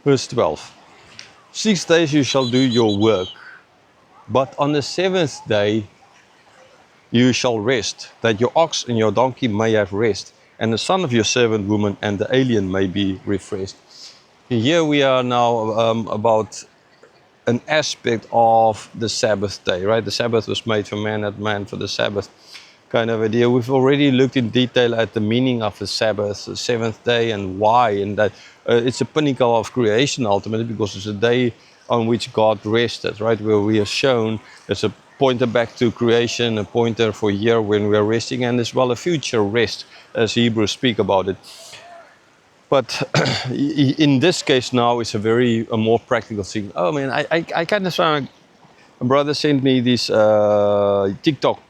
Verse 12. 6 days you shall do your work, but on the seventh day you shall rest, that your ox and your donkey may have rest, and the son of your servant woman and the alien may be refreshed. Here we are now about an aspect of the Sabbath day, right? The Sabbath was made for man, not man for the Sabbath kind of idea. We've already looked in detail at the meaning of the Sabbath, the seventh day, and why, and that it's a pinnacle of creation ultimately, because it's a day on which God rested, right? Where we are shown there's a pointer back to creation, a pointer for here when we are resting, and as well a future rest, as Hebrews speak about it. But in this case now, it's a more practical thing. Oh man, I kind of saw a brother sent me these TikTok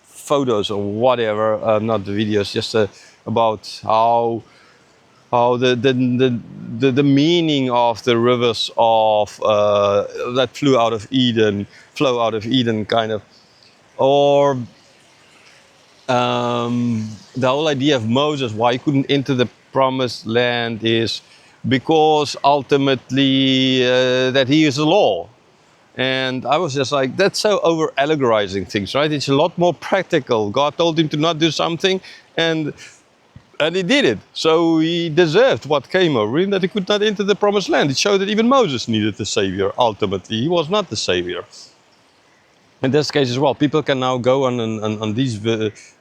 photos or whatever, not the videos, just about how the meaning of the rivers of that flow out of Eden, kind of, or the whole idea of Moses, why he couldn't enter the promised land, is because ultimately that he is the law. And I was just like, that's so over allegorizing things, right? It's a lot more practical. God told him to not do something, and he did it. So he deserved what came over him, that he could not enter the promised land. It showed that even Moses needed a savior, ultimately. He was not the savior. In this case as well, people can now go on these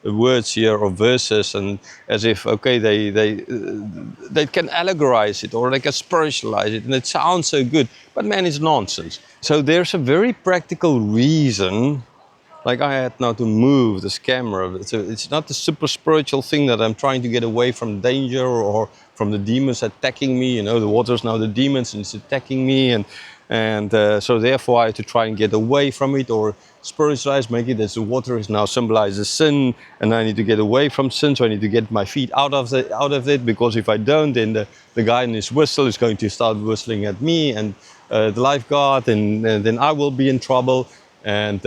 words here or verses, and as if, okay, they can allegorize it or they can spiritualize it, and it sounds so good, but man, it's nonsense. So there's a very practical reason, like I had now to move this camera. It's not the super spiritual thing that I'm trying to get away from danger or from the demons attacking me. You know, the water's now the demons and it's attacking me, and so therefore I have to try and get away from it, or spiritualize, make it as the water is now symbolizes sin, and I need to get away from sin, so I need to get my feet out of it, because if I don't, then the guy in his whistle is going to start whistling at me, and the lifeguard, and then I will be in trouble. And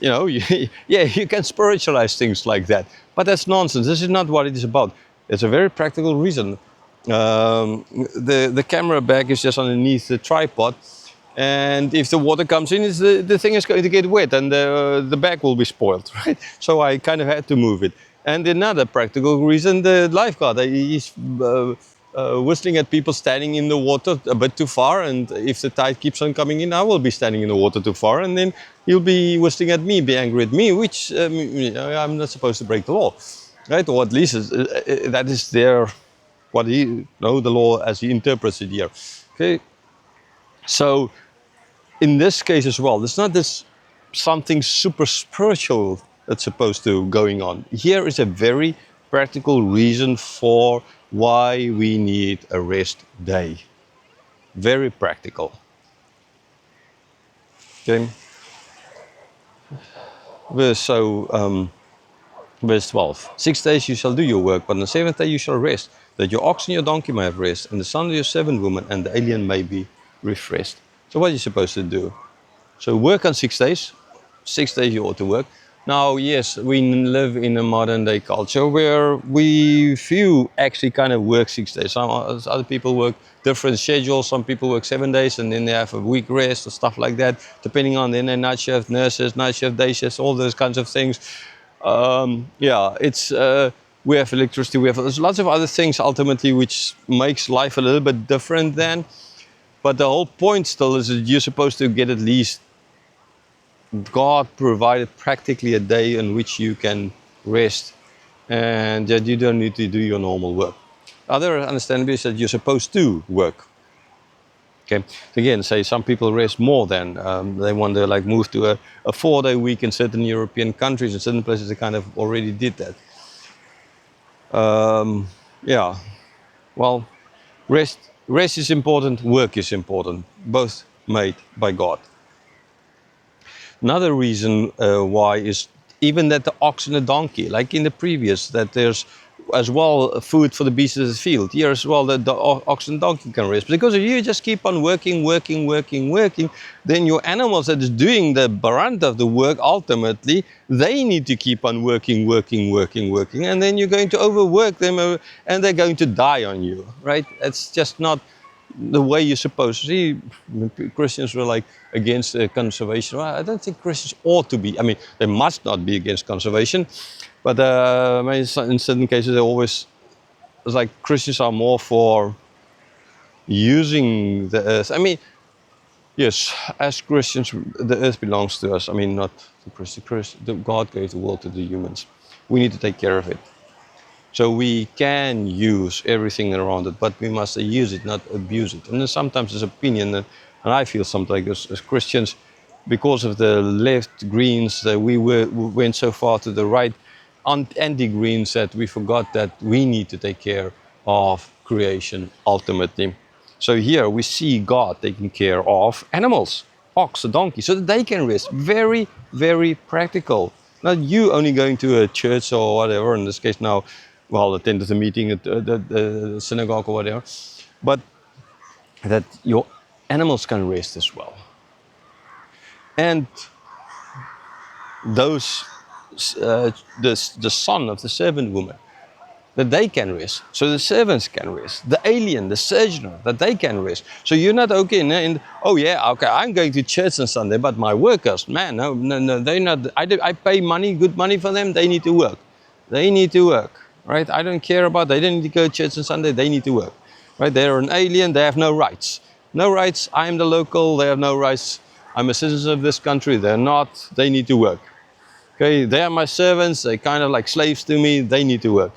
you know, yeah, you can spiritualize things like that, but that's nonsense. This is not what it is about. It's a very practical reason. The camera bag is just underneath the tripod, and if the water comes in, the thing is going to get wet, and the bag will be spoiled, right? So I kind of had to move it. And another practical reason, the lifeguard, he's whistling at people standing in the water a bit too far, and if the tide keeps on coming in, I will be standing in the water too far, and then he'll be whistling at me, be angry at me, which I'm not supposed to break the law, right? Or at least that is what the law as he interprets it here. Okay, so in this case as well, there's not this something super spiritual that's supposed to going on. Here is a very practical reason for why we need a rest day. Very practical. Okay. Verse 12. 6 days you shall do your work, but on the seventh day you shall rest, that your ox and your donkey may have rest, and the son of your servant woman and the alien may be refreshed. So what are you supposed to do? So work on 6 days. 6 days you ought to work. Now, yes, we live in a modern day culture where few actually kind of work 6 days. Some other people work different schedules. Some people work 7 days and then they have a week rest or stuff like that, depending on then night shift nurses, night shift, day shifts, all those kinds of things. Yeah, it's we have electricity. There's lots of other things ultimately which makes life a little bit different then. But the whole point still is that you're supposed to get at least, God provided practically a day in which you can rest, and that you don't need to do your normal work. Other understanding is that you're supposed to work. Okay, again, say some people rest more than they want to like move to a 4-day week in certain European countries. In certain places they kind of already did that. Yeah, well, rest is important, work is important, both made by God. Another reason why is even that the ox and the donkey, like in the previous, that there's as well food for the beasts of the field. Here as well, that the ox and donkey can rest. Because if you just keep on working, then your animals that is doing the brunt of the work, ultimately, they need to keep on working. And then you're going to overwork them and they're going to die on you, right? It's just not the way you're supposed to see. Christians were like against conservation. Well, I don't think Christians ought to be. I mean, they must not be against conservation, but I mean, in certain cases, they always, it's like Christians are more for using the earth. I mean, yes, as Christians, the earth belongs to us. I mean, not to Christians. God gave the world to the humans. We need to take care of it. So we can use everything around it, but we must use it, not abuse it. And then sometimes there's opinion, and I feel sometimes as Christians, because of the left Greens, we went so far to the right anti-Greens that we forgot that we need to take care of creation ultimately. So here we see God taking care of animals, ox, a donkey, so that they can rest. Very, very practical. Not you only going to a church or whatever, in this case now, well, attended a meeting at the synagogue or whatever, but that your animals can rest as well. And those, the son of the servant woman, that they can rest. So the servants can rest. The alien, the sojourner, that they can rest. So you're not okay oh yeah, okay, I'm going to church on Sunday, but my workers, man, no, they're not. I pay money, good money for them. They need to work. They need to work, right? I don't care about. They don't need to go to church on Sunday. They need to work, right? They're an alien. They have no rights. No rights. I'm the local. They have no rights. I'm a citizen of this country. They're not. They need to work. Okay, they are my servants. They kind of like slaves to me. They need to work.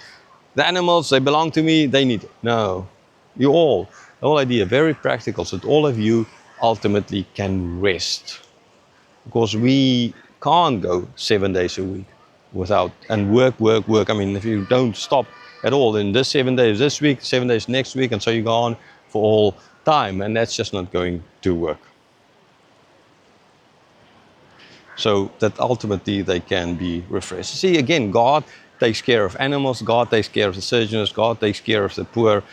The animals, they belong to me, they need it. No, you all, the whole idea, very practical, so that all of you ultimately can rest. Because we can't go 7 days a week without, and work. I mean, if you don't stop at all in this 7 days this week, 7 days next week, and so you go on for all time, and that's just not going to work. So that ultimately they can be refreshed. See, again, God takes care of animals, God takes care of the sojourners, God takes care of the poor.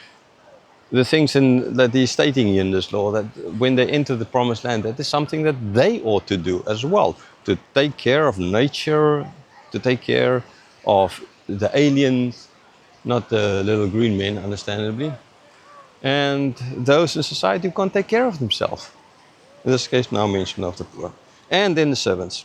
The things that he's stating in this law, that when they enter the promised land, that is something that they ought to do as well. To take care of nature, to take care of the aliens, not the little green men, understandably, and those in society who can't take care of themselves. In this case, now mention of the poor. And then the servants.